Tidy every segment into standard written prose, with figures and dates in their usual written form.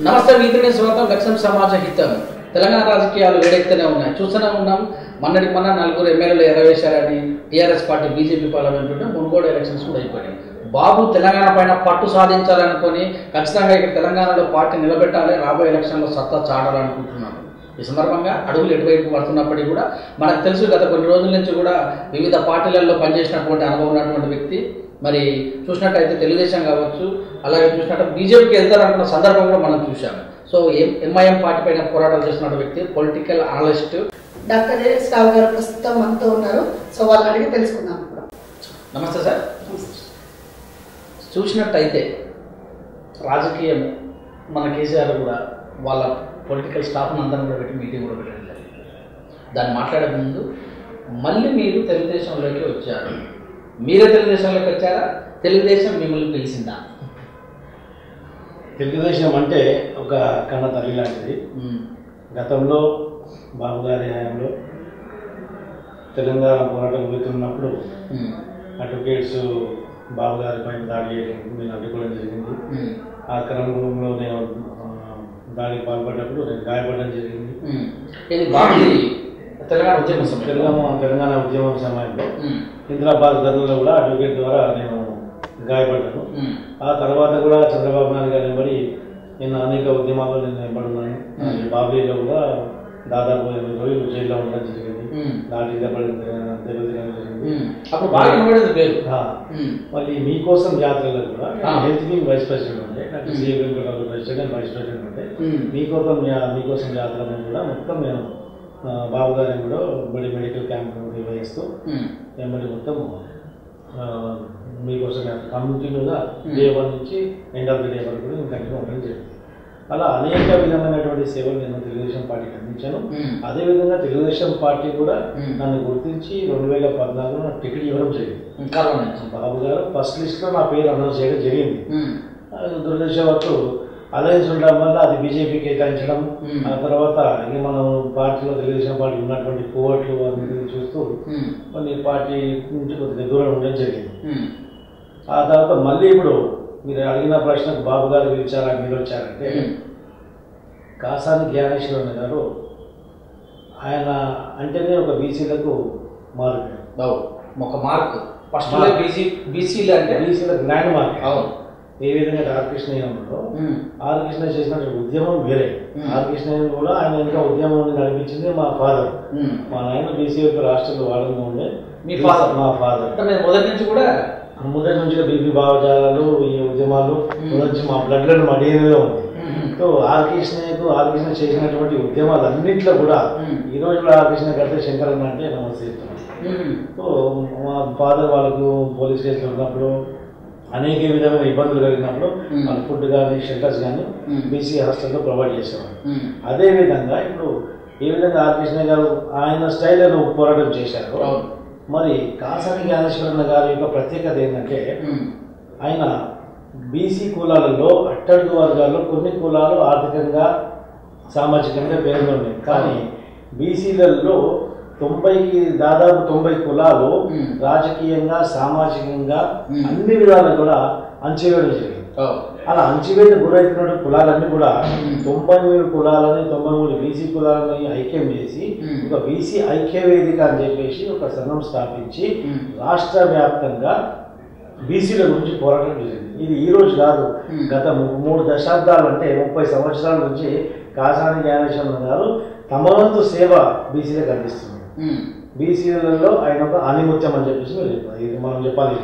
నమస్తే మిత్రుని స్వాగతం. లక్ష్యం సమాజ హితం. తెలంగాణ రాజకీయాలు వేడెక్కుతూనే ఉన్నాయి, చూస్తూనే ఉన్నాం. మొన్నటికి మొన్న 4 ఎమ్మెల్యేలు ఎగరవేశారని TRS party BJP parliament Munugode elections కూడా అయిపోయినాయి. బాబు తెలంగాణ పైన పట్టు సాధించాలనుకొని ఖచ్చితంగా ఇక్కడ తెలంగాణలో పార్టీ నిలబెట్టాలి, రాబోయే ఎలక్షన్లో సత్తా చాడాలనుకుంటున్నాను. ఈ సందర్భంగా అడుగులు ఎటువైపు పడుతున్నప్పటికీ కూడా మనకు తెలుసు, గత కొన్ని రోజుల నుంచి కూడా వివిధ పార్టీలలో పనిచేసినటువంటి అనుభవం ఉన్నటువంటి వ్యక్తి. మరి చూసినట్టయితే తెలుగుదేశం కావచ్చు, అలాగే చూసినట్టు బీజేపీకి వెళ్తారనుకున్న సందర్భం కూడా మనం చూసాము. సో ఎంఐఎం పార్టీ పైన పోరాటాలు చేస్తున్న వ్యక్తి, పొలిటికల్ అనలిస్ట్ డాక్టర్ ఎస్ రావు గారు ప్రస్తుతం మనతో ఉన్నారు. సో వాళ్ళని అడిగి తెలుసుకుందాం. నమస్తే సార్. చూసినట్టయితే రాజకీయం మన కేసీఆర్ కూడా వాళ్ళ పొలిటికల్ స్టాఫ్ని అందరం కూడా పెట్టి మీటింగ్ కూడా పెట్టడం జరిగింది. దాన్ని మాట్లాడే ముందు మళ్ళీ మీరు తెలుగుదేశంలోకి వచ్చారు. మీరే తెలుగుదేశంలోకి వచ్చారా, తెలుగుదేశం మిమ్మల్ని పిలిచిందా? తెలుగుదేశం అంటే ఒక కన్న తల్లి లాంటిది. గతంలో బాబు గారి హయాంలో తెలంగాణ పోరాటం వెళ్తున్నప్పుడు అడ్వకేట్స్ బాబు గారి పైన దాడి చేయడం, నేను అడ్డుకోవడం జరిగింది. ఆ క్రమంలో నేను దాడికి పాల్పడ్డప్పుడు నేను గాయపడడం జరిగింది. తెలంగాణ ఉద్యమం సమయంలో హైదరాబాద్ గతంలో కూడా అడ్వకేట్ ద్వారా నేను గాయపడ్డాను. ఆ తర్వాత కూడా చంద్రబాబు నాయుడు గారి వెంబడి నేను అనేక ఉద్యమాల్లో నేను వెంబడున్నాను. బాబ్లీలో కూడా దాదాపు 8 రోజులు జైల్లో ఉండడం జరిగింది. దాడి దెబ్బతినడం జరిగింది. మళ్ళీ మీకోసం జాతరలో కూడా హెల్త్ వింగ్ వైస్ ప్రెసిడెంట్ ఉండే, నాకు సీఎం ప్రెసిడెంట్ వైస్ ప్రెసిడెంట్ ఉండే. మీకోసం జాతరలో కూడా మొత్తం నేను బాబు గారి కూడా బడి మెడికల్ క్యాంప్ నిర్వహిస్తూ వెంబడి మొత్తం మీకోసం కంటిన్యూగా డే 1 నుంచి ఎండ్ ఆఫ్ ది డే వరకు కూడా నేను కంటిన్యూ ఉండడం జరిగింది. అలా అనేక విధమైనటువంటి సేవలు నేను తెలుగుదేశం పార్టీకి అందించాను. అదేవిధంగా తెలుగుదేశం పార్టీ కూడా నన్ను గుర్తించి 2014లో నాకు టికెట్ ఇవ్వడం జరిగింది. బాబు గారు ఫస్ట్ లిస్ట్లో నా పేరు అనౌన్స్ చేయడం జరిగింది. దురదృష్టవత్తు అలయన్స్ ఉండడం వల్ల అది బీజేపీకి కేటాయించడం, ఆ తర్వాత ఇంక మనం పార్టీలో తెలుగుదేశం పార్టీ ఉన్నటువంటి కోవట్లు అన్నింటినీ చూస్తూ కొన్ని పార్టీ నుంచి కొద్దిగా దూరం ఉండడం జరిగింది. ఆ తర్వాత మళ్ళీ ఇప్పుడు మీరు అడిగిన ప్రశ్నకు బాబు గారు పిలిచారా, మీరు వచ్చారంటే కాసాని జ్ఞానేశ్వరన్ గారు ఆయన అంటేనే ఒక బీసీలకు మార్క్, ఒక మార్క్ ఫస్ట్ బీసీలు అంటే బీసీలకు గ్రాండ్ మార్క్. అవును. ఏ విధంగా ఆర్ కృష్ణయ్య ఉన్నాడో, ఆర్ కృష్ణ చేసిన ఉద్యమం వేరే. ఆర్ కృష్ణయ్య కూడా ఆయన ఇంకా ఉద్యమం నడిపించింది మా ఫాదర్. మా నాయన బీసీ యొక్క రాష్ట్రంలో వాడంగా ఉండే. మీ ఫాదర్? మా ఫాదర్. మొదటి నుంచి కూడా బీపీ భావజాలాలు, ఈ ఉద్యమాలు మొదటి మా బ్లడ్లను మా డిఎన్ఏలో ఉంది. సో ఆర్ కృష్ణ చేసినటువంటి ఉద్యమాలు అన్నింటిలో కూడా ఈ రోజు కూడా ఆర్ కృష్ణ కడితే శంకరన్న అంటే నమస్తే చెప్తున్నాను. సో మా ఫాదర్ వాళ్ళకు పోలీస్ కేసులు ఉన్నప్పుడు అనేక విధమైన ఇబ్బందులు కలిగినప్పుడు వాళ్ళ ఫుడ్ కానీ షెల్టర్స్ కానీ బీసీ హాస్టల్లో ప్రొవైడ్ చేసేవారు. అదేవిధంగా ఇప్పుడు ఏ విధంగా ఆర్ కృష్ణ గారు ఆయన స్టైల్లో పోరాటం చేశారు. మరి కాసాని జ్ఞానేశ్వరన్ గారి యొక్క ప్రత్యేకత ఏంటంటే ఆయన బీసీ కులాలలో అట్టడుగు వర్గాల్లో కొన్ని కులాలు ఆర్థికంగా సామాజికంగా పేరుగా ఉన్నాయి. కానీ బీసీలలో దాదాపు 90 కులాలు రాజకీయంగా సామాజికంగా అన్ని విధాలు కూడా అణచివేయడం జరిగింది. అలా అణచివేత గురైతున్న కులాలన్నీ కూడా 93 కులాలని 93 బీసీ కులాలని ఐక్యం చేసి ఒక బీసీ ఐక్య వేదిక అని చెప్పేసి ఒక సంఘం స్థాపించి రాష్ట్ర వ్యాప్తంగా బీసీల గురించి పోరాటం జరిగింది. ఇది ఈ రోజు కాదు, గత 3 దశాబ్దాలు అంటే 30 సంవత్సరాల నుంచి కాసాని జ్ఞానేశ్వరన్ గారు తమ వంతు సేవ బీసీలకు అందిస్తున్నారు. బీసీలలో ఆయన ఒక ఆనిముత్యం అని చెప్పేసి ఇది మనం చెప్పాలి.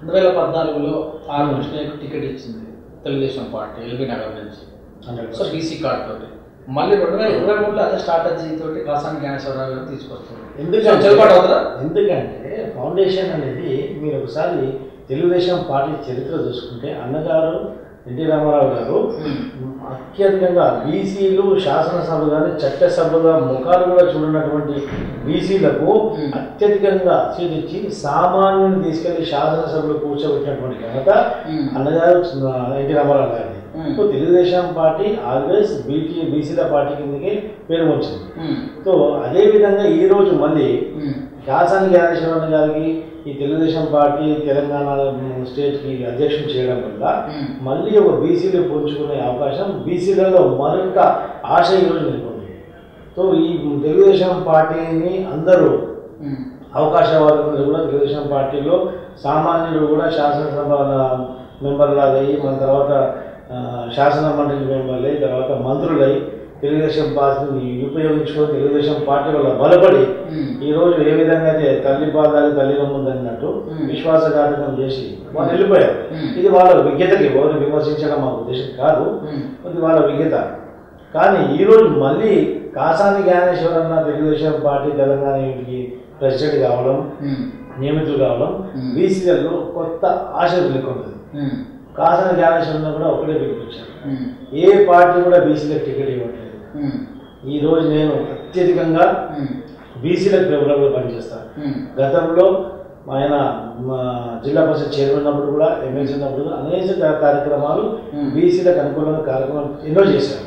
2014లో ఆర్ కృష్ణయ్యకు టికెట్ ఇచ్చింది తెలుగుదేశం పార్టీ ఎల్బీ నగర్ నుంచి. సో బీసీ కార్డు తోటి మళ్ళీ 2023లో అదే స్ట్రాటజీ తోటి కాసాని జ్ఞానేశ్వరరావు గారు తీసుకొస్తారు. ఎందుకంటే ఫౌండేషన్ అనేది మీరు ఒకసారి తెలుగుదేశం పార్టీ చరిత్ర చూసుకుంటే అన్నగారు ఎన్టీ రామారావు గారు అత్యధికంగా బీసీలు శాసనసభ కానీ చట్టసభగా ముఖాలు కూడా చూడనటువంటి బీసీలకు అత్యధికంగా సీట్ ఇచ్చి సామాన్యుని తీసుకెళ్లి శాసనసభలో కూర్చోబెట్టినటువంటి ఘనత అన్నగారు ఎన్టీ రామారావు గారిని. సో తెలుగుదేశం పార్టీ ఆల్వేస్ బీసీల పార్టీ కిందకి పేరు వచ్చింది. సో అదేవిధంగా ఈరోజు మళ్ళీ కాసాని జ్ఞానేశ్వరరావు గారికి ఈ తెలుగుదేశం పార్టీ తెలంగాణ స్టేట్కి అధ్యక్షుడు చేయడం వల్ల మళ్ళీ ఒక బీసీలు పుంజుకునే అవకాశం బీసీలలో మరింత ఆశ ఈరోజు నెలకొంది. సో ఈ తెలుగుదేశం పార్టీని అందరూ అవకాశవాదులు కూడా తెలుగుదేశం పార్టీలో సామాన్యులు కూడా శాసనసభ మెంబర్లాగా మన తర్వాత శాసన మండలి మెంబర్లై తర్వాత మంత్రులై తెలుగుదేశం పార్టీని ఉపయోగించుకొని తెలుగుదేశం పార్టీ వల్ల బలపడి ఈరోజు ఏ విధంగా అయితే తల్లి బాధాలు తల్లిగా ముందన్నట్టు విశ్వాసఘాతకం చేసి వాళ్ళు వెళ్ళిపోయారు. ఇది వాళ్ళ విజ్ఞతకి ఎవరిని విమర్శించడం మా ఉద్దేశం కాదు, ఇది వాళ్ళ విజ్ఞత. కానీ ఈరోజు మళ్ళీ కాసాని జ్ఞానేశ్వరన్న తెలుగుదేశం పార్టీ తెలంగాణ యూనిట్కి ప్రెసిడెంట్ కావడం, నియమితులు కావడం బీసీలలో కొత్త ఆశ నెలకొంది. కాసాని జ్ఞానేశ్వరన్న కూడా ఒకటే పిలిపించారు, ఏ పార్టీ కూడా బీసీలకు టికెట్ ఇవ్వట్లేదు. ఈరోజు నేను అత్యధికంగా బీసీలకు ఫేవరబుల్గా పనిచేస్తాను. గతంలో ఆయన జిల్లా పరిషత్ చైర్మన్ ఉన్నప్పుడు కూడా ఎమ్మెల్సీ ఉన్నప్పుడు అనేక కార్యక్రమాలు బీసీలకు అనుకూలంగా కార్యక్రమాలు ఎన్నో చేశారు.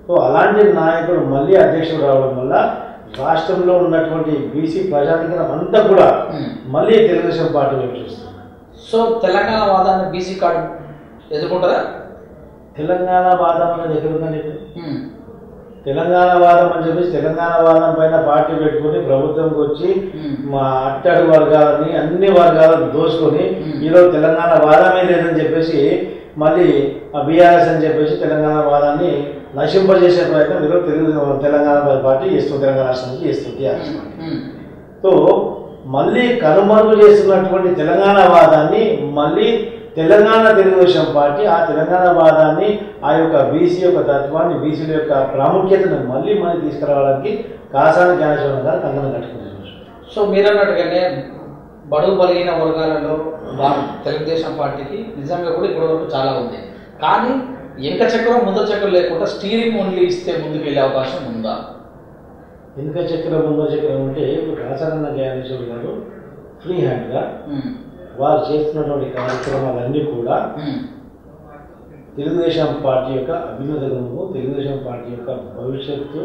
సో అలాంటి నాయకుడు మళ్ళీ అధ్యక్షుడు రావడం వల్ల రాష్ట్రంలో ఉన్నటువంటి బీసీ ప్రజానికం అంతా కూడా మళ్ళీ తెలుగుదేశం పార్టీ వైపు చూస్తుంది. సో తెలంగాణ వాదాన్ని బీసీ కార్డు ఎదుర్కొంటారా? తెలంగాణ వాదం అనేది ఎక్కడుందని తెలంగాణ వాదం అని చెప్పేసి తెలంగాణ వాదం పైన పార్టీ పెట్టుకుని ప్రభుత్వంకి వచ్చి మా అట్టడు వర్గాలని అన్ని వర్గాలను దోసుకొని ఈరోజు తెలంగాణ వాదమే లేదని చెప్పేసి మళ్ళీ బీఆర్ఎస్ అని చెప్పేసి తెలంగాణ వాదాన్ని నశింపజేసే ప్రయత్నం ఈరోజు తెలంగాణ పార్టీ చేస్తుంది, తెలంగాణ రాష్ట్రం నుంచి చేస్తుంది. సో మళ్ళీ కనుమరుగు చేస్తున్నటువంటి తెలంగాణ వాదాన్ని మళ్ళీ తెలంగాణ తెలుగుదేశం పార్టీ ఆ తెలంగాణ వాదాన్ని ఆ యొక్క బీసీ యొక్క తత్వాన్ని బీసీల యొక్క ప్రాముఖ్యతను మళ్ళీ తీసుకురావడానికి కాసాని జ్ఞానేశ్వరరావు గారు కంకణం కట్టుకున్నారు. సో మీరు అన్నట్టుగానే బడుగు బలిగిన వర్గాలలో తెలుగుదేశం పార్టీకి నిజంగా కూడా ఇప్పటివరకు చాలా ఉంది. కానీ వెనక చక్రం ముందర చక్రం లేకుండా స్టీరింగ్ ఓన్లీ ఇస్తే ముందుకు వెళ్ళే అవకాశం ఉందా? వెనుక చక్రం ముందర చక్రం ఉంటే ఇప్పుడు కాసాని జ్ఞానేశ్వరరావు గారు ఫ్రీ హ్యాండ్గా వారు చేస్తున్నటువంటి కార్యక్రమాలన్నీ కూడా తెలుగుదేశం పార్టీ యొక్క అభ్యున్నతము, తెలుగుదేశం పార్టీ యొక్క భవిష్యత్తు,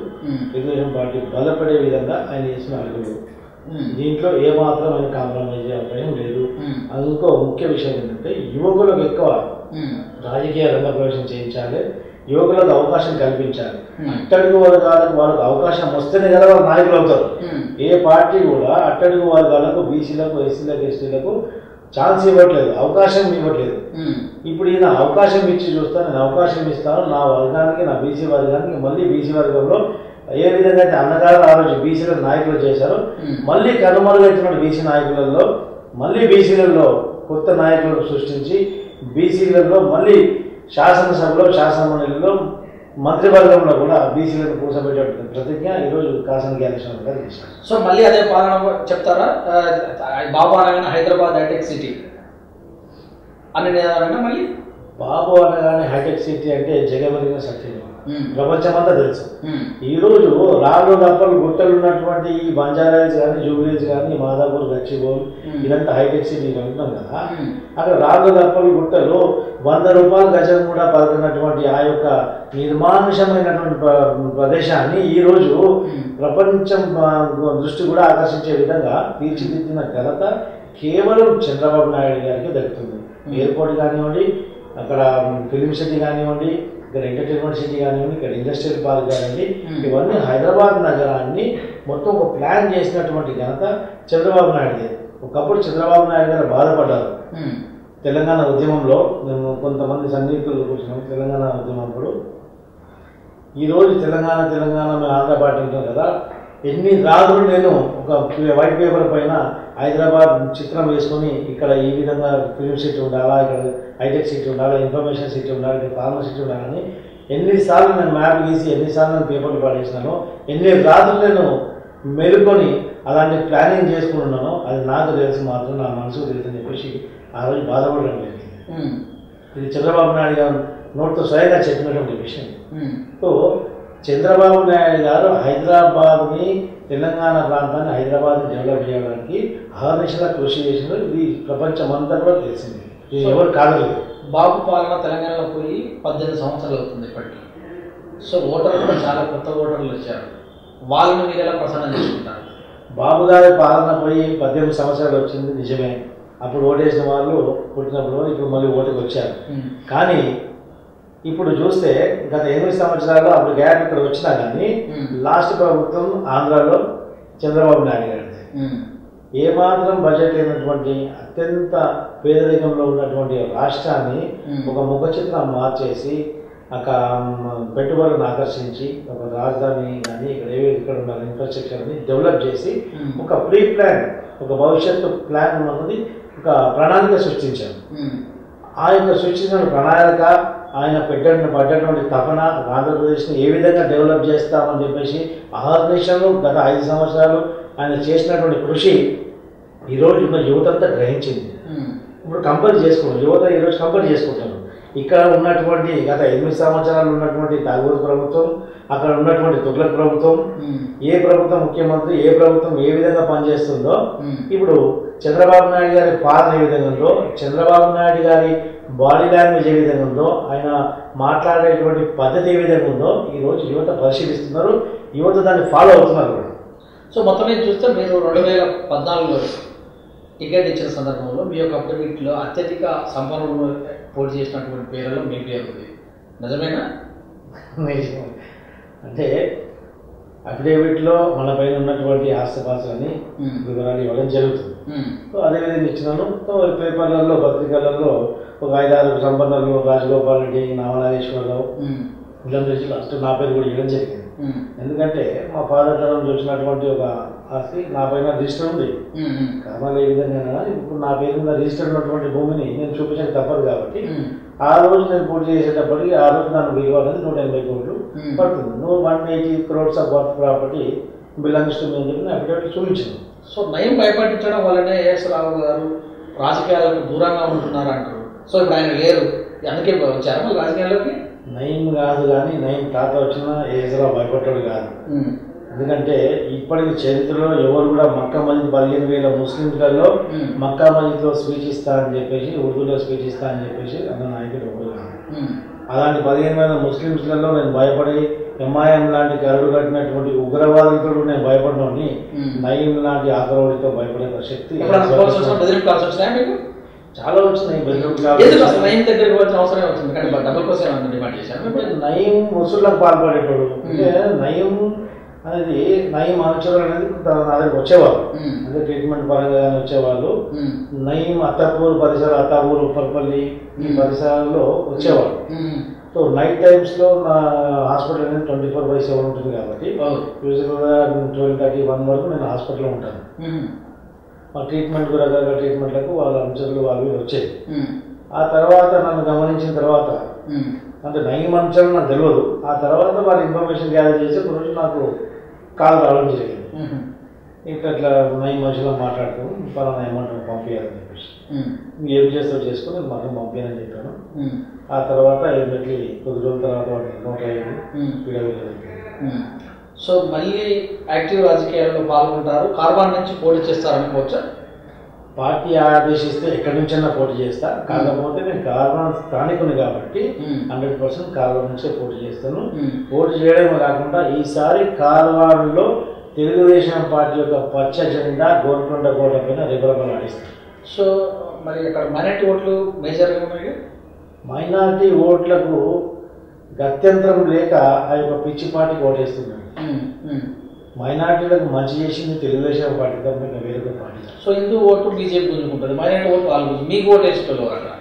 తెలుగుదేశం పార్టీ బలపడే విధంగా ఆయన చేసిన అడుగులు. దీంట్లో ఏమాత్రం ఆయన కాంప్రమైజ్ అయ్యే అవకాశం లేదు. అందుకో ముఖ్య విషయం ఏంటంటే యువకులకు ఎక్కువ రాజకీయ రంగ ప్రవేశం చేయించాలి, యువకులకు అవకాశం కల్పించాలి. అట్టడుగు వర్గాలకు వాళ్ళకు అవకాశం వస్తేనే కదా వాళ్ళు నాయకులు అవుతారు. ఏ పార్టీ కూడా అట్టడుగు వర్గాలకు బీసీలకు, ఎస్సీలకు, ఎస్టీలకు ఛాన్స్ ఇవ్వట్లేదు, అవకాశం ఇవ్వట్లేదు. ఇప్పుడు ఈయన అవకాశం ఇచ్చి చూస్తాను, నేను అవకాశం ఇస్తాను నా వర్గానికి, నా బీసీ వర్గానికి. మళ్ళీ బీసీ వర్గంలో ఏ విధంగా అయితే అన్నగారు ఆ రోజు బీసీల నాయకులు చేశారో మళ్ళీ కనుమరుగైతున్న బీసీ నాయకులలో మళ్ళీ బీసీలలో కొత్త నాయకులను సృష్టించి బీసీలలో మళ్ళీ శాసనసభలో, శాసనమండలిలో, మంత్రివర్గంలో కూడా బీసీలను కూర్చోబెట్టే ప్రతిజ్ఞ ఈరోజు కాసాని జ్ఞానేశ్వరరావు గారు చేశారు. సో మళ్ళీ అదే పాలన చెప్తారా? బాబు అనగానే హైదరాబాద్ హైటెక్ సిటీ అని మళ్ళీ బాబు అనగానే హైటెక్ సిటీ అంటే జగమెరిగిన సత్యం, ప్రపంచమంతా తెలుసు. ఈరోజు రాళ్ళు రప్పలు గుట్టలు ఉన్నటువంటి ఈ బంజారాయిల్స్ కానీ, జూబ్లీస్ కానీ, మాదాపూర్, గచ్చిబౌలి ఇదంతా హైటెక్ సిటీ ఉంటున్నాం కదా. అక్కడ రాళ్ళు రప్పలు గుట్టలు 100 రూపాయలు గజం కూడా పలుకున్నటువంటి ఆ యొక్క నిర్మానుషమైనటువంటి ప్రదేశాన్ని ఈరోజు ప్రపంచం దృష్టి కూడా ఆకర్షించే విధంగా తీర్చిదిద్దిన ఘనత కేవలం చంద్రబాబు నాయుడు గారికి దక్కుతుంది. ఎయిర్పోర్ట్ కానివ్వండి, అక్కడ ఫిలిం సిటీ కానివ్వండి, ఇక్కడ ఎంటర్టైన్మెంట్ సిటీ కానివ్వండి, ఇక్కడ ఇండస్ట్రియల్ పార్క్ కానివ్వండి, ఇవన్నీ హైదరాబాద్ నగరాన్ని మొత్తం ఒక ప్లాన్ చేసినటువంటి ఘనత చంద్రబాబు నాయుడు గారు. ఒకప్పుడు చంద్రబాబు నాయుడు గారు బాధపడ్డారు తెలంగాణ ఉద్యమంలో. మేము కొంతమంది సన్నిహితులు కూర్చున్నాం తెలంగాణ ఉద్యమంప్పుడు. ఈరోజు తెలంగాణ మేము ఆంధ్ర పార్టీ ఉంటాం కదా, ఎన్ని రాత్రులు నేను ఒక వైట్ పేపర్ పైన హైదరాబాద్ చిత్రం వేసుకొని ఇక్కడ ఈ విధంగా ఫిలిం సిటీ ఉండాలా, ఇక్కడ హైటెక్ సిటీ ఉండాలా, ఇన్ఫర్మేషన్ సిటీ ఉండాలి, ఇక్కడ ఫార్మా సిటీ ఉండాలని ఎన్నిసార్లు నేను మ్యాప్ గీసి ఎన్నిసార్లు నేను పేపర్లు పడేసినానో, ఎన్ని రాత్రులు నేను మేలుకొని అలాంటి ప్లానింగ్ చేసుకుంటున్నానో అది నాకు తెలిసి మాత్రం నా మనసుకు తెలుసు అని చెప్పేసి ఆ రోజు బాధపడడం లేదు. ఇది చంద్రబాబు నాయుడు గారు నోటితో స్వయంగా చెప్పినటువంటి విషయం. సో చంద్రబాబు నాయుడు గారు హైదరాబాద్ని, తెలంగాణ ప్రాంతాన్ని, హైదరాబాద్ని డెవలప్ చేయడానికి అహర్నిశలా కృషి చేసినది ఇది ప్రపంచమంతా కూడా తెలిసింది, ఎవరు కాదు. బాబు పాలన తెలంగాణలో పోయి 18 సంవత్సరాలు అవుతుంది ఇప్పటికీ. సో ఓటర్లు కూడా చాలా కొత్త ఓటర్లు వచ్చారు, వాళ్ళని మీరు ఎలా ప్రసన్నం చేసుకుంటారు? బాబు గారి పాలన పోయి 18 సంవత్సరాలు వచ్చింది నిజమే. అప్పుడు ఓటేసిన వాళ్ళు పుట్టినప్పుడు ఇప్పుడు మళ్ళీ ఓటుకు వచ్చారు. కానీ ఇప్పుడు చూస్తే గత 8 సంవత్సరాలు అప్పుడు గ్యాప్ ఇక్కడ వచ్చినా కానీ లాస్ట్ ప్రభుత్వం ఆంధ్రాలో చంద్రబాబు నాయుడు గారిది. ఏమాత్రం బడ్జెట్ లేనటువంటి అత్యంత పేదరికంలో ఉన్నటువంటి రాష్ట్రాన్ని ఒక ముఖ చిత్రం మార్చేసి అక్కడ పెట్టుబడులను ఆకర్షించి ఒక రాజధాని కానీ ఇక్కడ ఉన్న ఇన్ఫ్రాస్ట్రక్చర్ని డెవలప్ చేసి ఒక ప్రీ ప్లాన్, ఒక భవిష్యత్తు ప్లాన్ అన్నది ఒక ప్రణాళిక సృష్టించారు. ఆ యొక్క సృష్టించిన ప్రణాళిక ఆయన పడ్డటువంటి తపన ఆంధ్రప్రదేశ్ని ఏ విధంగా డెవలప్ చేస్తామని చెప్పేసి ఆహర్నిశలు గత 5 సంవత్సరాలు ఆయన చేసినటువంటి కృషి ఈరోజు ఉన్న యువతంతా గ్రహించింది. ఇప్పుడు కంపేర్ చేసుకుంటారు, యువత ఈరోజు కంపేర్ చేసుకుంటారు. ఇక్కడ ఉన్నటువంటి గత 8 సంవత్సరాలు ఉన్నటువంటి ఠాగూర్ ప్రభుత్వం, అక్కడ ఉన్నటువంటి తుగ్లక్ ప్రభుత్వం, ఏ ప్రభుత్వం ముఖ్యమంత్రి, ఏ ప్రభుత్వం ఏ విధంగా పనిచేస్తుందో, ఇప్పుడు చంద్రబాబు నాయుడు గారి పాలన ఏ విధంగా ఉందో, చంద్రబాబు నాయుడు గారి బాడీ లాంగ్వేజ్ ఏ విధంగా ఉందో, ఆయన మాట్లాడేటువంటి పద్ధతి ఏ విధంగా ఉందో ఈరోజు యువత పరిశీలిస్తున్నారు, యువత దాన్ని ఫాలో అవుతున్నారు కూడా. సో మొత్తం మీద చూస్తే మీరు 2014లో టికెట్ ఇచ్చిన సందర్భంలో మీ యొక్క అఫిడవిట్లో అత్యధిక సంపన్నులు పోటీ చేసినటువంటి పేర్లలో మీ పేరు ఉంది, నిజమేనా? అంటే అఫిడేవిట్లో మన పైన ఉన్నటువంటి ఆస్తిపాస్తులని వివరాలు ఇవ్వడం జరుగుతుంది. సో అదేవిధంగా ఇచ్చినాను. పేపర్లలో, పత్రికలలో ఒక 5-6 సంపన్నులు, రాజగోపాల్ రెడ్డి, నామనాగేశ్వరరావు, వీళ్ళందరూ లాస్ట్ నా పేరు కూడా ఇవ్వడం జరిగింది. ఎందుకంటే మా ఫాదర్ తరం చూసినటువంటి ఒక ఆస్తి నా పైన రిజిస్టర్ ఉంది. కారణాలు ఏ విధంగా ఇప్పుడు నా పేరు మీద రిజిస్టర్ ఉన్నటువంటి భూమిని నేను చూపించడం తప్పదు కాబట్టి ఆ రోజు నేను పోటీ చేసేటప్పటికి ఆ రోజు నన్ను విలువ అనేది 180 కోట్లు పడుతుంది. 180 crores of worth property belongs to me అని చెప్పి అఫిడవిట్ చూపించింది. సో నయం భయపడించడం వల్లనే ఏఎస్ రావు గారు రాజకీయాలకు దూరంగా ఉంటున్నారు అంటారు. సో ఇప్పుడు ఆయన లేరు, అందుకే వచ్చారు రాజకీయాల్లోకి. నయం కాదు కానీ నయం తాత వచ్చినా ఏసరావు భయపడ్డాడు కాదు. ఎందుకంటే ఇప్పటికి చరిత్రలో ఎవరు కూడా మక్కా మస్జిద్ 15,000 ముస్లింలలో మక్కా మస్జిద్లో స్పీచ్ ఇస్తా అని చెప్పేసి, ఉర్దూలో స్పీచ్ ఇస్తా అని చెప్పేసి అన్న నాయకుడు ఎవరు కాదు. అలాంటి 15,000 ముస్లింలలో నేను భయపడి ఎంఐఎం లాంటి కరడు కట్టినటువంటి ఉగ్రవాదులతో నేను భయపడినోని నయం లాంటి ఆగ్రహుడితో భయపడే శక్తి చాలా వచ్చినాయి. నయం వసూళ్ళకు పాల్పడేటోడు అంటే నయం అనేది నయం అనుచరులు అనేది నా దగ్గరికి వచ్చేవాళ్ళు, అంటే ట్రీట్మెంట్ పరంగా వచ్చేవాళ్ళు. నయం అత్తాపూర్ పరిసర, అత్తాపూర్, ఉప్పర్పల్లి ఈ పరిసరాల్లో వచ్చేవాళ్ళు. సో నైట్ టైమ్స్లో నా హాస్పిటల్ అనేది 24/7 ఉంటుంది కాబట్టి యూజువల్గా 12:30-1 వరకు నేను హాస్పిటల్లో ఉంటాను. మా ట్రీట్మెంట్ రకరకాల ట్రీట్మెంట్లకు వాళ్ళ అంశాలు వాళ్ళు వచ్చేది. ఆ తర్వాత నన్ను గమనించిన తర్వాత అంటే నయం అంశాలు నాకు తెలియదు. ఆ తర్వాత వాళ్ళ ఇన్ఫర్మేషన్ గ్యాదర్ చేసి ఒక రోజు నాకు కాల్ రావడం జరిగింది. ఇట్లా నయం మనుషులు మాట్లాడుతూ పలానా అమౌంట్ పంపించాలని చెప్పేసి, ఏం చేస్తావు చేసుకుని మాకు పంపించాలని చెప్పాను. ఆ తర్వాత ఏంటంటే కొద్ది రోజుల తర్వాత వాటి నోట్ అయ్యింది. సో మళ్ళీ యాక్టివ్ రాజకీయాల్లో పాల్గొంటారు, కార్వాన్ నుంచి పోటీ చేస్తారనుకోవచ్చా? పార్టీ ఆదేశిస్తే ఎక్కడి నుంచైనా పోటీ చేస్తా. కాకపోతే నేను కార్వాన్ స్థానికుని కాబట్టి 100% కార్వాన్ నుంచే పోటీ చేస్తాను. పోటీ చేయడమే కాకుండా ఈసారి కార్వాన్లో తెలుగుదేశం పార్టీ యొక్క పచ్చ జెండా గోల్కొండ కోట పైన రెబరబలు ఆడిస్తాను. సో మరి అక్కడ మైనార్టీ ఓట్లు మేజర్గా ఉన్నాయి. మైనార్టీ ఓట్లకు గత్యంతరం లేక ఆ యొక్క పిచ్చి పార్టీకి ఓటేస్తున్నాడు. మైనార్టీలకు మంచి చేసింది తెలుగుదేశం పార్టీ తప్ప వేరొక పార్టీ. సో హిందూ ఓటు బీజేపీ గుంజుకుంటుంది, మైనార్టీ ఓటు వాళ్ళు మీకు ఓటు వేసుకోవాలి అక్కడ.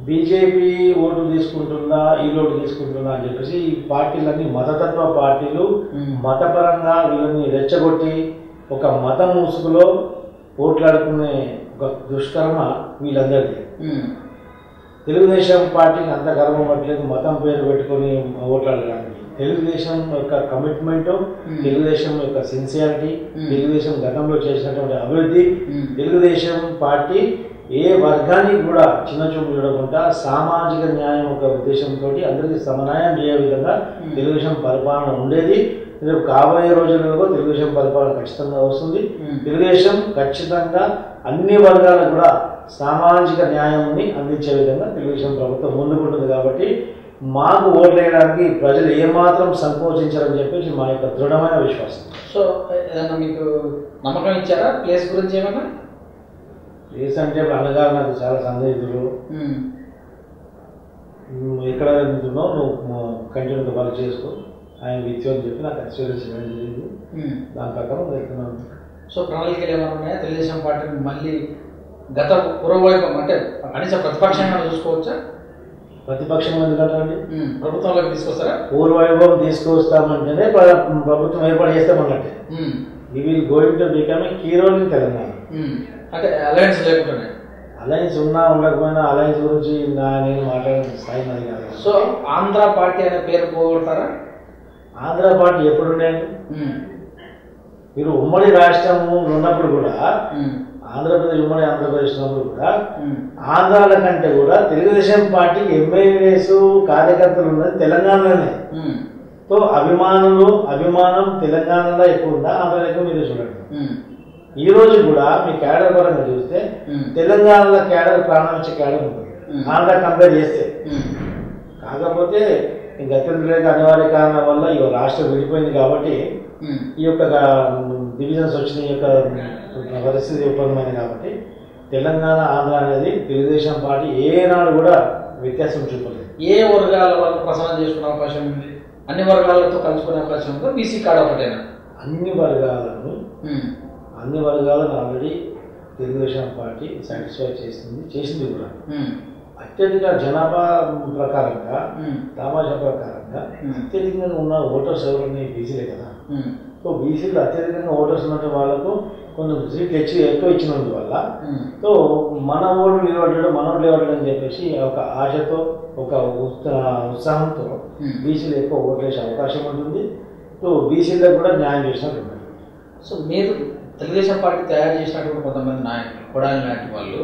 బీజేపీ ఓటు తీసుకుంటుందా, ఈ ఓటు తీసుకుంటుందా అని చెప్పేసి ఈ పార్టీలన్నీ మతతత్వ పార్టీలు మతపరంగా వీళ్ళని రెచ్చగొట్టి ఒక మతం ముసుగులో ఓట్లాడుకునే ఒక దుష్కర్మ వీళ్ళందరికీ. తెలుగుదేశం పార్టీకి అంత గర్వం పట్టలేదు మతం పేరు పెట్టుకొని ఓట్లాడడానికి. తెలుగుదేశం యొక్క కమిట్మెంట్, తెలుగుదేశం యొక్క సిన్సియారిటీ, తెలుగుదేశం గతంలో చేసినటువంటి అభివృద్ధి, తెలుగుదేశం పార్టీ ఏ వర్గానికి కూడా చిన్న చూపు చూడకుండా సామాజిక న్యాయం ఒక ఉద్దేశంతో అందరికీ సమన్యాయం చేయ విధంగా తెలుగుదేశం పరిపాలన ఉండేది. రేపు కాబోయే రోజులలో తెలుగుదేశం పరిపాలన ఖచ్చితంగా వస్తుంది. తెలుగుదేశం ఖచ్చితంగా అన్ని వర్గాలకు కూడా సామాజిక న్యాయాన్ని అందించే విధంగా తెలుగుదేశం ప్రభుత్వం ముందుకుంటుంది. కాబట్టి మాకు ఓట్లు వేయడానికి ప్రజలు ఏమాత్రం సంకోచించారని చెప్పేసి మా యొక్క దృఢమైన విశ్వాసం. సో ఏదన్నా మీకు నమ్మకం ఇచ్చారా ప్లేస్ గురించి ఏమన్నా? ప్లేస్ అంటే అన్నగారు నాకు చాలా సన్నిహితులు, ఎక్కడ వెళ్తున్నావు నువ్వు కంటిన్యూగా వర్క్ చేసుకో, ఆయన విత్యం అని చెప్పి నాకు అష్యూరెన్స్ ఇవ్వడం జరిగింది. దాని ప్రకారం వెళ్తున్నాను. సో ప్రణాళికలు ఏమైనా ఉన్నాయా తెలుగుదేశం పార్టీని మళ్ళీ గత పూర్వవైభవం అంటే కనీస ప్రతిపక్షంగా చూసుకోవచ్చా? ప్రతిపక్షం ఎందుకంటే ప్రభుత్వంలోకి తీసుకొస్తారా? పూర్వవైభవం తీసుకొస్తామంటేనే ప్రభుత్వం ఏర్పాటు చేస్తామన్నట్టే. We will going to become a key role in Telangana. అంటే అలయన్స్ లేకుండానే? అలయన్స్ ఉన్నా ఉండకపోయినా అలయన్స్ గురించి నేను మాట్లాడే స్థాయి నాది కాదు. సో ఆంధ్ర పార్టీ అనే పేరు పోగొడతారా? ఆంధ్ర పార్టీ ఎప్పుడు ఉండేది? మీరు ఉమ్మడి రాష్ట్రం ఉన్నప్పుడు కూడా, ఆంధ్రప్రదేశ్ ఉమ్మడి ఆంధ్రప్రదేశ్ ఉన్నప్పుడు కూడా ఆంధ్రాల కంటే కూడా తెలుగుదేశం పార్టీకి ఎమ్మెల్యేస్ కార్యకర్తలు ఉన్నది తెలంగాణలోనే. సో అభిమానం తెలంగాణలో ఎక్కువ ఉందా ఆంధ్రాలో ఎక్కువ? మీరు చూడండి. ఈ రోజు కూడా మీ క్యాడర్ పరంగా చూస్తే తెలంగాణలో క్యాడర్ ప్రాణం వచ్చే క్యాడర్ ఉంటుంది ఆంధ్ర కంపేర్ చేస్తే. కాకపోతే గతంలో అనివార్య కారణం వల్ల ఈ రాష్ట్రం విడిపోయింది కాబట్టి ఈ యొక్క డివిజన్స్ వచ్చిన ఈ యొక్క పరిస్థితి ఉత్పన్నమైంది కాబట్టి తెలంగాణ ఆంధ్ర అనేది తెలుగుదేశం పార్టీ ఏనాడు కూడా వ్యత్యాసం చూపలేదు. ఏ వర్గాల వాళ్ళు ప్రసారం చేసుకునే అవకాశం ఉంది? అన్ని వర్గాలతో కలుసుకునే అవకాశం ఉందో? బీసీ కార్డు ఒకటేనా? అన్ని వర్గాలను ఆల్రెడీ తెలుగుదేశం పార్టీ సాటిస్ఫై చేసింది కూడా. అత్యధిక జనాభా ప్రకారంగా, తమాషా ప్రకారంగా అత్యధికంగా ఉన్న ఓటర్స్ ఎవరని బీసీలే కదా. సో బీసీలో అత్యధికంగా ఓటర్స్ ఉన్న వాళ్ళకు కొంచెం సీట్లు ఎక్కువ ఇచ్చినందువల్ల సో మన ఓట్లు నిలబడడం అని చెప్పేసి ఒక ఆశతో, ఒక ఉత్సాహంతో బీసీలు ఎక్కువ ఓట్లు వేసే అవకాశం ఉంటుంది. సో బీసీలకు కూడా న్యాయం చేసినట్టు ఉంటుంది. సో మీరు తెలుగుదేశం పార్టీ తయారు చేసినటువంటి కొంతమంది నాయకులు, కొడాలి లాంటి వాళ్ళు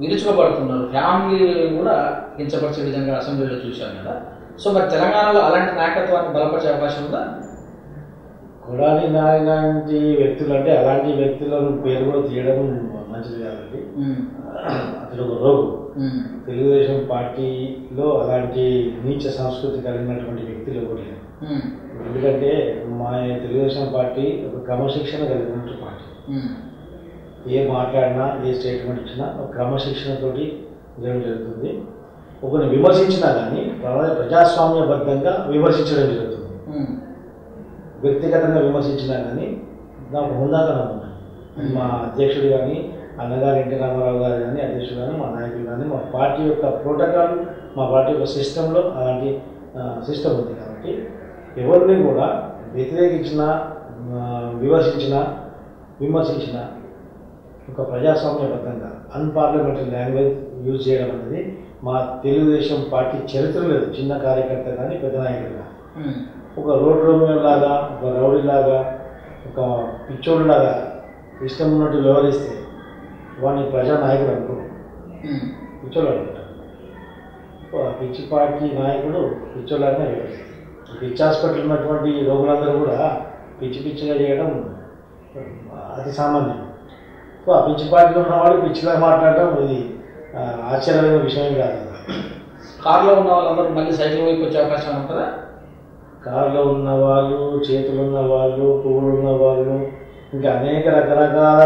విరుచుకోబడుతున్నారు, ఫ్యామిలీ కూడా కించపరిచే విధంగా అసెంబ్లీలో చూశాను కదా. సో మరి తెలంగాణలో అలాంటి నాయకత్వాన్ని బలపరిచే అవకాశం ఉందా? కొడాలి లాంటి వ్యక్తులు అంటే అలాంటి వ్యక్తులను పేరు కూడా తీయడం మంచిది కాబట్టి అతను ఒక రోగు. తెలుగుదేశం పార్టీలో అలాంటి నీచ సంస్కృతి కలిగినటువంటి వ్యక్తులు ఎవరు లేరు. ఎందుకంటే మా తెలుగుదేశం పార్టీ ఒక క్రమశిక్షణ కలిగినటువంటి పార్టీ. ఏ మాట్లాడినా, ఏ స్టేట్మెంట్ ఇచ్చినా ఒక క్రమశిక్షణతోటి జరుగుతుంది. ఒకరిని విమర్శించినా కానీ ప్రజాస్వామ్యబద్ధంగా విమర్శించడం జరుగుతుంది. వ్యక్తిగతంగా విమర్శించినా కానీ నాకు హుందాగా ఉన్నాయి. మా అధ్యక్షుడు కానీ, అన్నగారు ఎన్టీ రామారావు గారు కానీ, అధ్యక్షుడు కానీ, మా నాయకులు కానీ, మా పార్టీ యొక్క ప్రోటోకాల్, మా పార్టీ యొక్క సిస్టంలో అలాంటి సిస్టమ్ ఉంది కాబట్టి ఎవరిని కూడా వ్యతిరేకించినా, విమర్శించిన ఒక ప్రజాస్వామ్యబద్ధంగా అన్పార్లమెంటరీ లాంగ్వేజ్ యూజ్ చేయడం అనేది మా తెలుగుదేశం పార్టీ చరిత్ర లేదు. చిన్న కార్యకర్త కానీ, పెద్ద నాయకుడు కానీ ఒక రోడ్ రోమియోలాగా, ఒక రౌడీలాగా, ఒక పిచ్చోడులాగా ఇష్టం ఉన్నట్టు వ్యవహరిస్తే వాడిని ప్రజానాయకుడు అనుకోడు, పిచ్చోడు అనుకుంటాడు. ఆ పిచ్చి పార్టీ నాయకుడు పిచ్చోళ్ళనే వ్యవహరిస్తాడు. పిచ్చి హాస్పిటల్ ఉన్నటువంటి రోగులందరూ కూడా పిచ్చిగా చేయడం అతి సామాన్యం. సో ఆ పిచ్చి పార్టీలో ఉన్నవాడు పిచ్చిగా మాట్లాడటం ఇది ఆశ్చర్యమైన విషయం కాదు. కారులో ఉన్న వాళ్ళందరూ మళ్ళీ సైకిల్ వైపు వచ్చే అవకాశం ఉంటుందా? కారులో ఉన్న వాళ్ళు, చేతులు ఉన్న వాళ్ళు, పువ్వులు ఉన్న వాళ్ళు, ఇంకా అనేక రకరకాల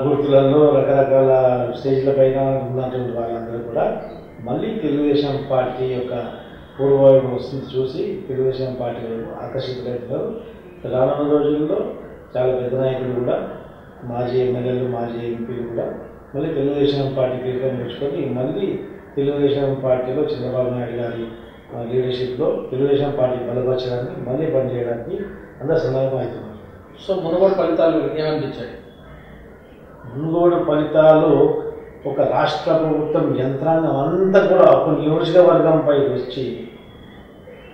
గుర్తులలో రకరకాల స్టేజ్ల పైన ఉన్నటువంటి వాళ్ళందరూ కూడా మళ్ళీ తెలుగుదేశం పార్టీ యొక్క పూర్వవైపు వస్తుంది చూసి తెలుగుదేశం పార్టీ ఆకర్షితులవుతారు. రానున్న రోజుల్లో చాలా పెద్ద నాయకులు కూడా, మాజీ ఎమ్మెల్యేలు, మాజీ ఎంపీలు కూడా మళ్ళీ తెలుగుదేశం పార్టీ తీర్థం నేర్చుకొని మళ్ళీ తెలుగుదేశం పార్టీలో చంద్రబాబు నాయుడు గారి లీడర్షిప్లో తెలుగుదేశం పార్టీ బలపరచడానికి, మళ్ళీ పనిచేయడానికి అందరూ సన్నద్ధం అవుతున్నారు. సో మునుగోడు ఫలితాలు ఏమనిపించాయి? మునుగోడు ఫలితాలు ఒక రాష్ట్ర ప్రభుత్వం యంత్రాంగం అంతా కూడా ఒక నియోజకవర్గంపై వచ్చి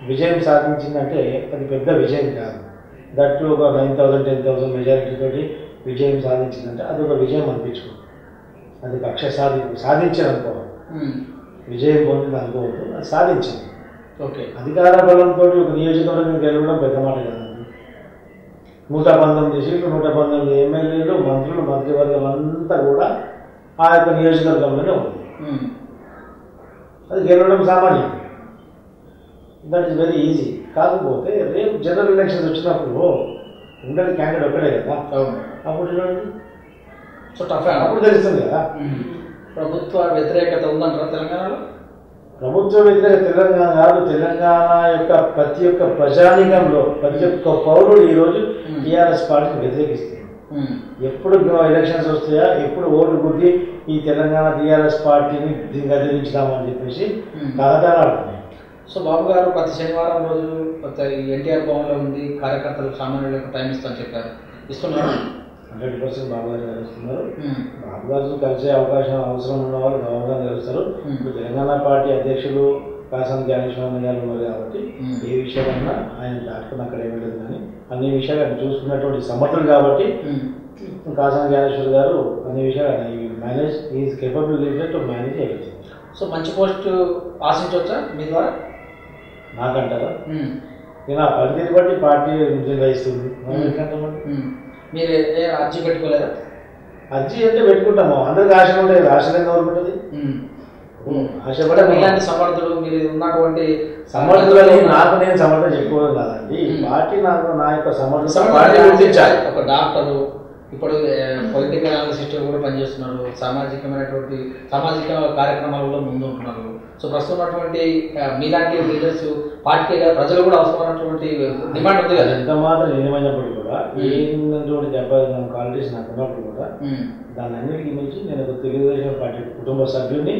విజయం సాధించిందంటే అది పెద్ద విజయం కాదు. దట్టు ఒక 9,000, 10,000 మెజారిటీ తోటి విజయం సాధించిందంటే అది ఒక విజయం అనిపించుకోండి. అది కక్ష సాధించారు అనుకోవాలి, విజయం పొందింది అనుకోవద్దు, అది సాధించింది. ఓకే, అధికార బలంతో ఒక నియోజకవర్గం గెలవడం పెద్ద మాట కాదండి. 119 సీట్లు, 119 ఎమ్మెల్యేలు, మంత్రులు, మంత్రివర్గం అంతా కూడా ఆ యొక్క నియోజకవర్గంలోనే ఉంది. అది గెలవడం సామాన్యం. That is very easy. కాకపోతే రేపు జనరల్ ఎలక్షన్స్ వచ్చినప్పుడు ఉండేది క్యాండిడేట్ ఒక్కడే కదా, అప్పుడు చూడండి సో టఫ్ అప్పుడు తెలుస్తుంది కదా. ప్రభుత్వ వ్యతిరేకత ఉందంటారా తెలంగాణలో? ప్రభుత్వ వ్యతిరేక తెలంగాణ కాదు, తెలంగాణ యొక్క ప్రతి ఒక్క ప్రజానీకంలో ప్రతి ఒక్క పౌరుడు ఈరోజు టీఆర్ఎస్ పార్టీని వ్యతిరేకిస్తుంది. ఎప్పుడు ఎలక్షన్స్ వస్తాయా, ఎప్పుడు ఓటు గుద్ది ఈ తెలంగాణ టీఆర్ఎస్ పార్టీని గదిలించుదామని చెప్పేసి కథనాడుతున్నాయి. సో బాబు గారు ప్రతి శనివారం రోజు ఎన్టీఆర్ భవన్లో ఉంది, కార్యకర్తలకు సామాన్యులకు టైం ఇస్తామని చెప్పారు, ఇస్తున్నారు? 100% బాబు గారు కలుస్తున్నారు. బాబు గారు కలిసే అవకాశం అవసరం ఉన్న వాళ్ళు గౌరవంగా కలుస్తారు. ఇప్పుడు తెలంగాణ పార్టీ అధ్యక్షులు కాసం జ్ఞానేశ్వర గారు ఉన్నారు కాబట్టి ఏ విషయమైనా ఆయన దాటుకుని అక్కడ ఏమలేదు, కానీ అన్ని విషయాలు ఆయన చూసుకున్నటువంటి సమర్థులు కాబట్టి కాసం జ్ఞానేశ్వర్ గారు అన్ని విషయాలు manage is capable leader to manage everything. So మంచి పోస్ట్ ఆశించవచ్చా మీ ద్వారా? నాకంటారా, నేను ఆ పనితీరు బట్టి పార్టీ నిర్వహిస్తుంది. మీరు అర్జీ పెట్టుకోలేదా? అర్జీ అంటే పెట్టుకుంటాము, అందరికి ఆశ ఉంటాయి, ఆశలేని కోరుకుంటుంది. ఆశపడే ఇలాంటి సమర్థులు మీరు ఉన్నటువంటి సమర్థులని నాకు నేను సమర్థన చెప్పుకోవడం కాదండి, పార్టీ నాకు నా యొక్క సమర్థత పార్టీ గుర్తించాలి. ఒక డాక్టరు, ఇప్పుడు పొలిటికల్ అనలిస్ట్ కూడా పనిచేస్తున్నారు, సామాజికమైనటువంటి సామాజిక కార్యక్రమాలలో ముందు ఉంటున్నారు. సో ప్రస్తుతం ఉన్నటువంటి మీలాంటి లీడర్స్ పార్టీ ప్రజలు కూడా అవసరమైనటువంటి డిమాండ్ ఉంది కదా. ఎంత మాత్రం నిజమైనప్పుడు కూడా ఏంటంటే 70 క్వాలిటీస్ నాకు ఉన్నప్పుడు కూడా దాని అన్నిటికీ మించి నేను ఒక తెలుగుదేశం పార్టీ కుటుంబ సభ్యుని,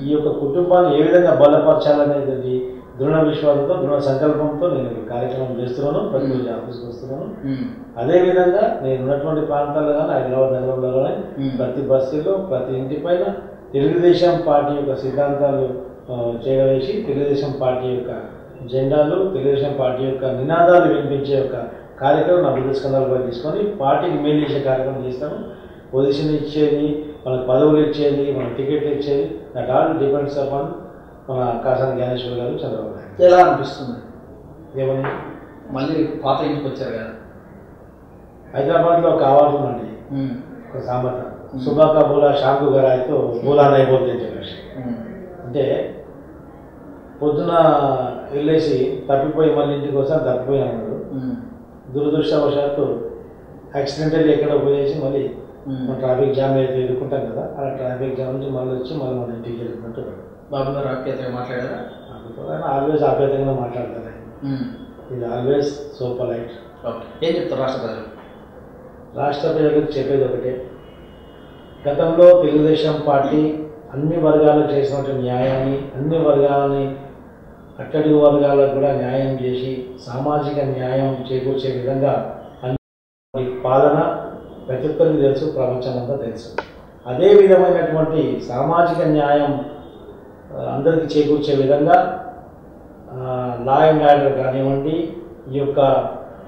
ఈ యొక్క కుటుంబాన్ని ఏ విధంగా బలపరచాలనేది దృఢ విశ్వాసంతో దృఢ సంకల్పంతో నేను కార్యక్రమం చేస్తున్నాను, ప్రతిరోజు ఆఫీస్కి వస్తున్నాను. అదేవిధంగా నేను ఉన్నటువంటి ప్రాంతాల్లో కానీ హైదరాబాద్ నగరంలో కానీ ప్రతి బస్సులో ప్రతి ఇంటి పైన తెలుగుదేశం పార్టీ యొక్క సిద్ధాంతాలు చేరవేసి తెలుగుదేశం పార్టీ యొక్క జెండాలు తెలుగుదేశం పార్టీ యొక్క నినాదాలు వినిపించే ఒక కార్యక్రమం అభివృద్ధి స్కందాలపై తీసుకొని పార్టీకి మేలు చేసే కార్యక్రమం చేస్తాను. పొజిషన్ ఇచ్చేది, మనకు పదవులు ఇచ్చేది, మనకు టికెట్లు ఇచ్చేది, దట్ ఆల్ డిపెండ్స్ అపాన్ మన కాసాని జ్ఞానేశ్వర్ గారు, చంద్రబాబు నాయుడు. ఎలా అనిపిస్తుంది? ఏమని మళ్ళీ పాత ఇంటికి వచ్చారు కదా. హైదరాబాద్లో కావాలండి ఒక సామెత, సుబాకా బోలా షాంకు గరాయితో బోలా నై బోల్తే చెప్పేసి, అంటే పొద్దున వెళ్ళేసి తప్పిపోయి మళ్ళీ ఇంటికి వస్తాను తప్పిపోయినాడు, దురదృష్టవశాత్తు యాక్సిడెంటల్ ఎక్కడో పోయేసి మళ్ళీ ట్రాఫిక్ జామ్ అయితే ఎదుర్కొంటాం కదా, అలా ట్రాఫిక్ జామ్ నుంచి మళ్ళీ వచ్చి మళ్ళీ మన ఇంటికి వెళ్తున్నట్టు. బాబు గారు ఆప్యాయతగా మాట్లాడారా? ఆల్వేస్ ఆప్యాయతగానే మాట్లాడతారు, ఇది ఆల్వేస్ సో పొలైట్. ఏం చెప్తారు రాష్ట్ర ప్రజలు? రాష్ట్ర ప్రజలకు చెప్పేది ఒకటే, గతంలో తెలుగుదేశం పార్టీ అన్ని వర్గాలకు చేసినటువంటి న్యాయాన్ని, అన్ని వర్గాలని అట్టడుగు వర్గాలకు కూడా న్యాయం చేసి సామాజిక న్యాయం చేకూర్చే విధంగా అన్ని పాలన ప్రతి ఒక్కరికి తెలుసు, ప్రపంచమంతా తెలుసు. అదే విధమైనటువంటి సామాజిక న్యాయం అందరికీ చేకూర్చే విధంగా లా అండ్ ఆర్డర్ కానివ్వండి, ఈ యొక్క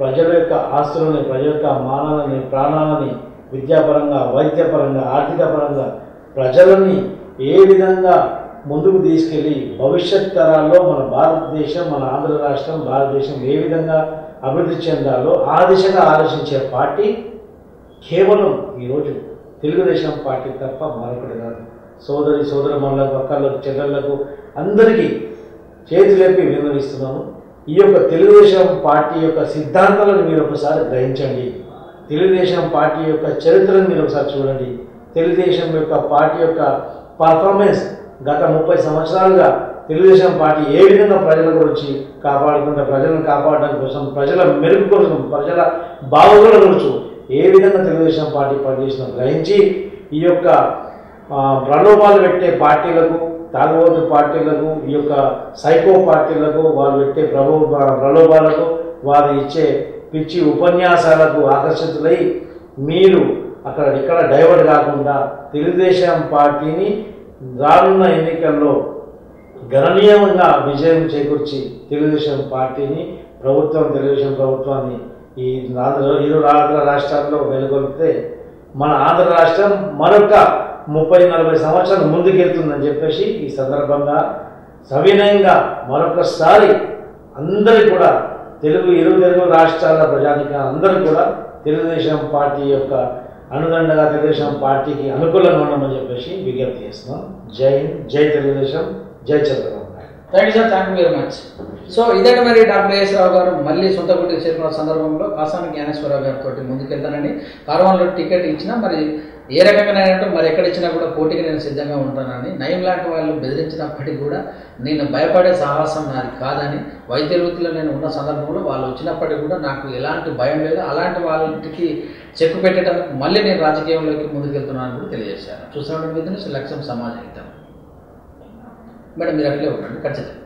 ప్రజల యొక్క ఆస్తులని, ప్రజల యొక్క మానాలని, ప్రాణాలని విద్యాపరంగా, వైద్యపరంగా, ఆర్థిక పరంగా ప్రజలని ఏ విధంగా ముందుకు తీసుకెళ్ళి భవిష్యత్ తరాల్లో మన భారతదేశం, మన ఆంధ్ర రాష్ట్రం, భారతదేశం ఏ విధంగా అభివృద్ధి చెందాలో ఆ దిశగా ఆలోచించే పార్టీ కేవలం ఈరోజు తెలుగుదేశం పార్టీ తప్ప మరొకటి కాదు. సోదరమణులకు, అక్కలకు, చెల్లెళ్లకు అందరికీ చేతులెప్పి విన్నవిస్తున్నాను. ఈ యొక్క తెలుగుదేశం పార్టీ యొక్క సిద్ధాంతాలను మీరు ఒకసారి గ్రహించండి, తెలుగుదేశం పార్టీ యొక్క చరిత్రను మీరు ఒకసారి చూడండి, తెలుగుదేశం యొక్క పార్టీ యొక్క పర్ఫార్మెన్స్ గత 30 సంవత్సరాలుగా తెలుగుదేశం పార్టీ ఏ విధంగా ప్రజల గురించి కాపాడుకుంటే, ప్రజలను కాపాడడం కోసం, ప్రజల మెరుగు కోసం, ప్రజల బాగోగుల గురించి ఏ విధంగా తెలుగుదేశం పార్టీ పనిచేసిన గ్రహించి ఈ యొక్క ప్రలోభాలు పెట్టే పార్టీలకు, తాగుబోతు పార్టీలకు, ఈ యొక్క సైకో పార్టీలకు, వారు పెట్టే ప్రలోభాలకు, వారు ఇచ్చే పిచ్చి ఉపన్యాసాలకు ఆకర్షితులై మీరు అక్కడ ఇక్కడ డైవర్ట్ కాకుండా తెలుగుదేశం పార్టీని రానున్న ఎన్నికల్లో గణనీయంగా విజయం చేకూర్చి తెలుగుదేశం పార్టీని తెలుగుదేశం ప్రభుత్వాన్ని ఈ ఆంధ్ర రాష్ట్రాల్లో నెలకొల్పితే మన ఆంధ్ర రాష్ట్రం మరొక 30-40 సంవత్సరాలు ముందుకెళ్తుందని చెప్పేసి ఈ సందర్భంగా సవినయంగా మరొకసారి అందరికీ కూడా ఇరు తెలుగు రాష్ట్రాల ప్రజానిక అందరూ కూడా తెలుగుదేశం పార్టీ యొక్క అనుదండగా తెలుగుదేశం పార్టీకి అనుకూలంగా ఉండమని చెప్పేసి విజ్ఞప్తి చేస్తున్నాం. జై హింద్, జై తెలుగుదేశం, జై Chandrababu Naidu. Thank you sir, thank you very much. So ఇదండి మరి డాక్టర్ ఏఎస్ రావు గారు మళ్ళీ సొంత గుడికి చేరుకున్న సందర్భంలో కాసాని జ్ఞానేశ్వరరావు గారితో ముందుకెళ్తానండి. కార్వాన్లో టికెట్ ఇచ్చినా మరి ఏ రకంగానైనా మరి ఎక్కడ ఇచ్చినా కూడా పోటీకి నేను సిద్ధంగా ఉంటానని, నయం లాంటి వాళ్ళు బెదిరించినప్పటికీ కూడా నేను భయపడే సాహసం నాది కాదని, వైద్య వృత్తిలో నేను ఉన్న సందర్భంలో వాళ్ళు వచ్చినప్పటికీ కూడా నాకు ఎలాంటి భయం లేదు. అలాంటి వాళ్ళకి చెక్కు పెట్టేటందుకు మళ్ళీ నేను రాజకీయంలోకి ముందుకెళ్తున్నానని కూడా తెలియజేశాను. చూస్తున్నటువంటి విధంగా లక్ష్యం సమాజ హితం. మేడం మీరు అట్లే ఉండండి ఖచ్చితంగా.